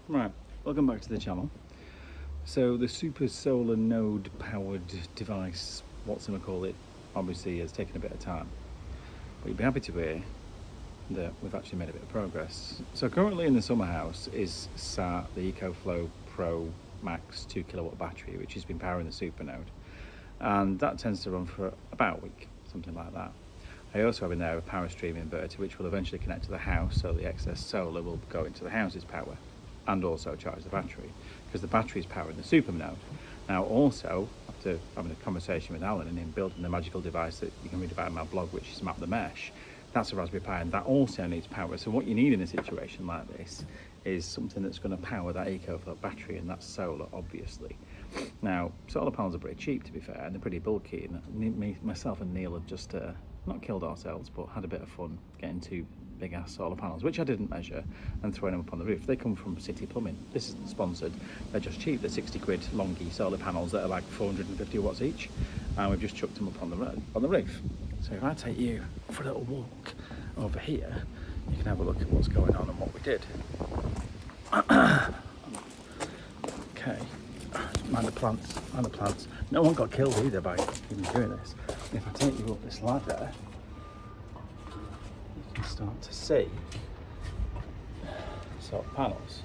Right, welcome back to the channel. So the super solar node powered device, what's gonna call it, obviously has taken a bit of time. But you'd be happy to hear that we've actually made a bit of progress. So currently in the summer house is sat the ecoflow Pro Max 2 kilowatt battery, which has been powering the super node. And that tends to run for about a week, something like that. I also have in there a powerstream inverter, which will eventually connect to the house, so the excess solar will go into the house's power and also charge the battery, because the battery is powering the super node. Now also, after having a conversation with Alan and him building the magical device that you can read about in my blog, which is Map the Mesh, that's a Raspberry Pi and that also needs power. So what you need in a situation like this is something that's going to power that ecoflow battery, and that's solar, obviously. Now, solar panels are pretty cheap, to be fair, and they're pretty bulky, and myself and Neil have just not killed ourselves, but had a bit of fun getting two big ass solar panels, which I didn't measure, and throwing them up on the roof. They come from City Plumbing. This isn't sponsored. They're just cheap. They're 60 quid longy solar panels that are like 450 watts each, and we've just chucked them up on the roof. So if I take you for a little walk over here, you can have a look at what's going on and what we did. Okay, mind the plants, mind the plants. No one got killed either by even doing this. And if I take you up this ladder, you can start to see solar panels.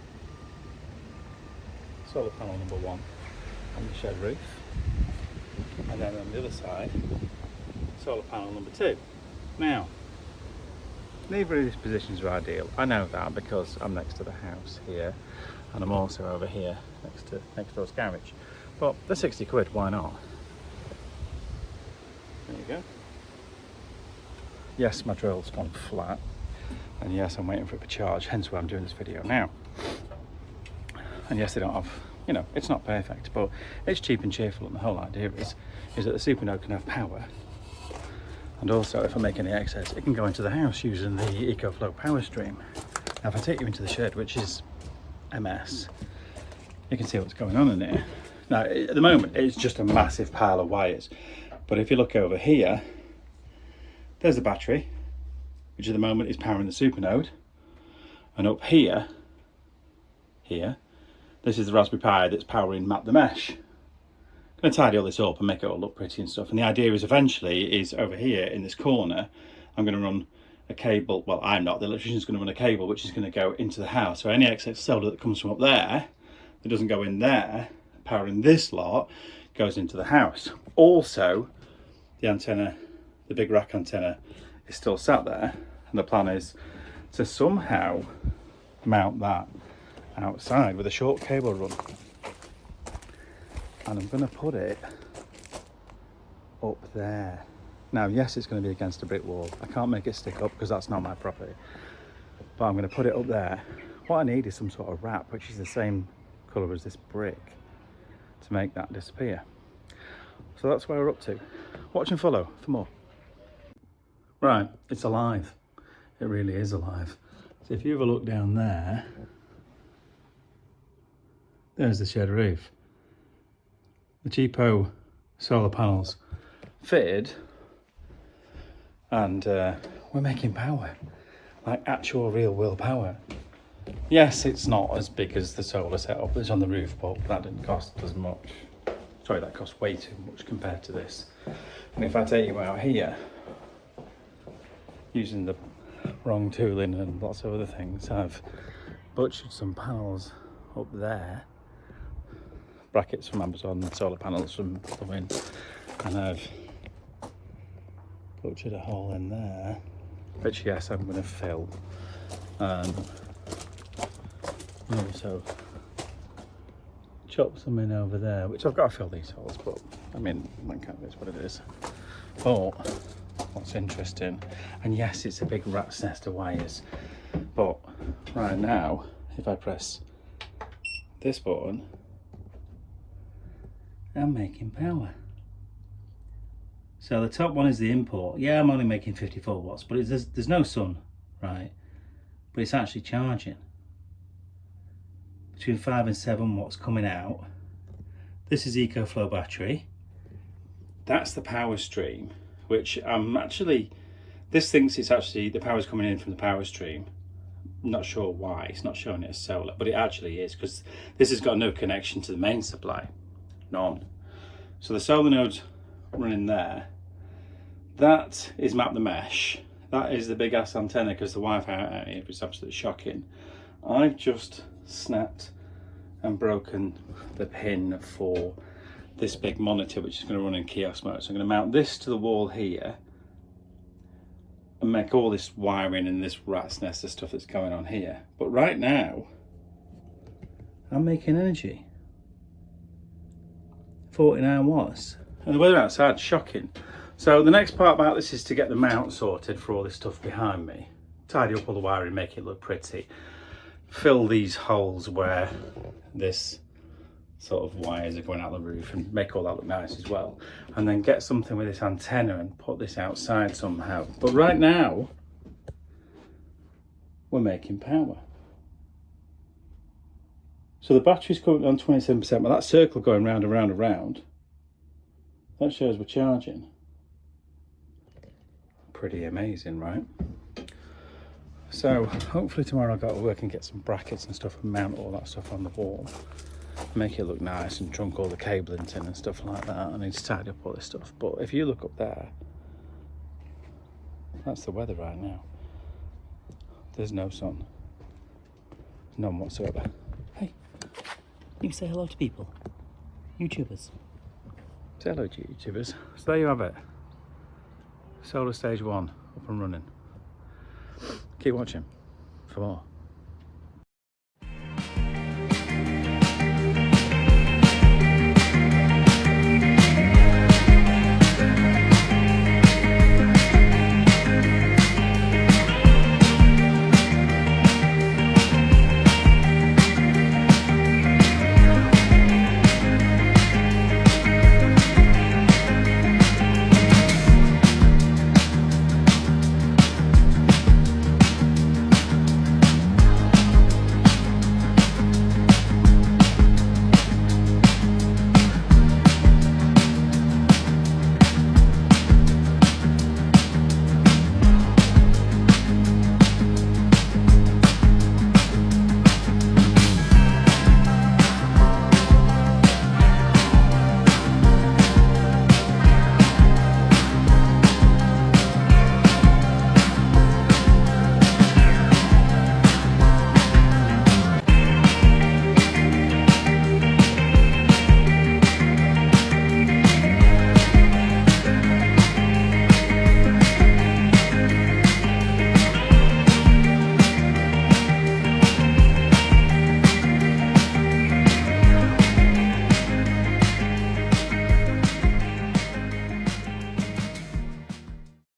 Solar panel number 1 on the shed roof, and then on the other side, solar panel number 2. Now, neither of these positions are ideal. I know that because I'm next to the house here, and I'm also over here next door's garage. But they're 60 quid, why not? There you go. Yes, my drill's gone flat, and yes, I'm waiting for it to charge, hence why I'm doing this video now. And yes, they don't have, you know, it's not perfect, but it's cheap and cheerful, and the whole idea is that the super node can have power. And also, if I make any excess, it can go into the house using the ecoflow power stream. Now, if I take you into the shed, which is a mess, you can see what's going on in here. Now, at the moment, it's just a massive pile of wires. But if you look over here, there's the battery, which at the moment is powering the super node. And up here, this is the Raspberry Pi that's powering Map the Mesh. I'm going to tidy all this up and make it all look pretty and stuff. And the idea is eventually is over here in this corner, I'm going to run a cable. Well, I'm not. The electrician's going to run a cable which is going to go into the house. So any excess solar that comes from up there, that doesn't go in there, powering this lot, goes into the house. Also, the antenna, the big rack antenna, is still sat there. And the plan is to somehow mount that outside with a short cable run. And I'm going to put it up there. Now, yes, it's going to be against a brick wall. I can't make it stick up because that's not my property. But I'm going to put it up there. What I need is some sort of wrap, which is the same colour as this brick, to make that disappear. So that's where we're up to. Watch and follow for more. Right, it's alive. It really is alive. So if you have a look down there, there's the shed roof. The cheapo solar panels fitted, and we're making power, like actual real world power. Yes, it's not as big as the solar setup that's on the roof, but that didn't cost as much. Sorry, that cost way too much compared to this. And if I take you out here, using the wrong tooling and lots of other things, I've butchered some panels up there. Brackets from Amazon, solar panels from Plumbing, and I've butchered a hole in there, which yes, I'm going to fill, and also chop some in over there, which I've got to fill these holes, but I mean, that kind of is what it is. But what's interesting, and yes, it's a big rat's nest of wires, but right now, if I press this button, I'm making power. So the top one is the import. Yeah, I'm only making 54 watts, but there's no sun, right? But it's actually charging. Between 5 and 7 watts coming out. This is ecoflow battery. That's the power stream, which I'm actually, this thinks it's actually, the power's coming in from the power stream, not sure why it's not showing it as solar, but it actually is, because this has got no connection to the main supply, none. So the solar node's running there. That is map the mesh. That is the big ass antenna, because the Wi-Fi out here is absolutely shocking. I've just snapped and broken the pin for this big monitor, which is going to run in kiosk mode. So I'm going to mount this to the wall here and make all this wiring and this rat's nest of stuff that's going on here. But right now, I'm making energy. 49 watts. And the weather outside is shocking. So the next part about this is to get the mount sorted for all this stuff behind me. Tidy up all the wiring, make it look pretty. Fill these holes where this sort of wires are going out the roof and make all that look nice as well. And then get something with this antenna and put this outside somehow. But right now, we're making power. So the battery's currently on 27%, but that circle going round and round and round, that shows we're charging. Pretty amazing, right? So hopefully tomorrow I'll go to work and get some brackets and stuff and mount all that stuff on the wall. Make it look nice and trunk all the cabling in and stuff like that. I need to tidy up all this stuff. But if you look up there, that's the weather right now. There's no sun. None whatsoever. Hey, you say hello to people. YouTubers. Say hello to YouTubers. So there you have it. Solar stage 1 up and running. Keep watching for more.